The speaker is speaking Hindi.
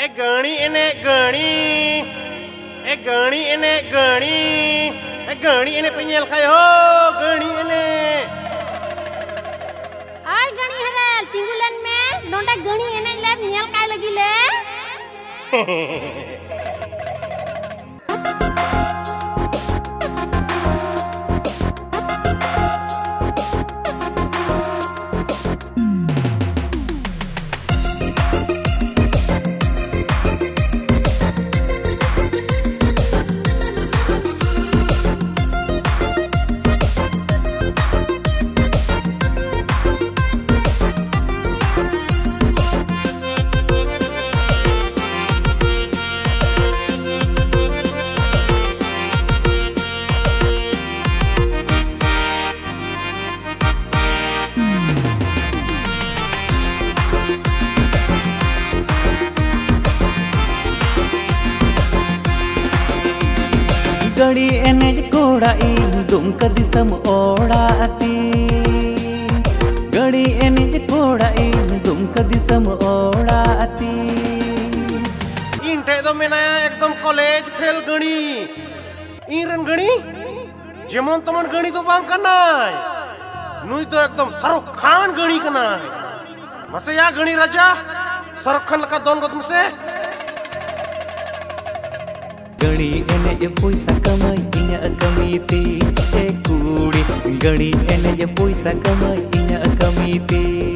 gani ene gani ene gani ene penyel kayo gani ene ay gani harel tingulan me nonda gani ene le nyel kay lagi le गड़ी एनेज कोड़ा इन दुमका दिसम ओड़ा अती गड़ी एनेज कोड़ा इन दुमका दिसम ओड़ा अती इन ठे दो मेनाया एकदम कॉलेज खेल गणी इन गणी जेमन तमन गणी तो बांग कनाय नुई तो एकदम शाहरुख खान गणी कनाय मसे या गणी राजा शाहरुख खान लका दोन गत मसे गड़ी एनेज पैसा कमाई इन्या कमीती ए कूड़ी गड़ी एनेज पैसा कमाई इन्या कमीती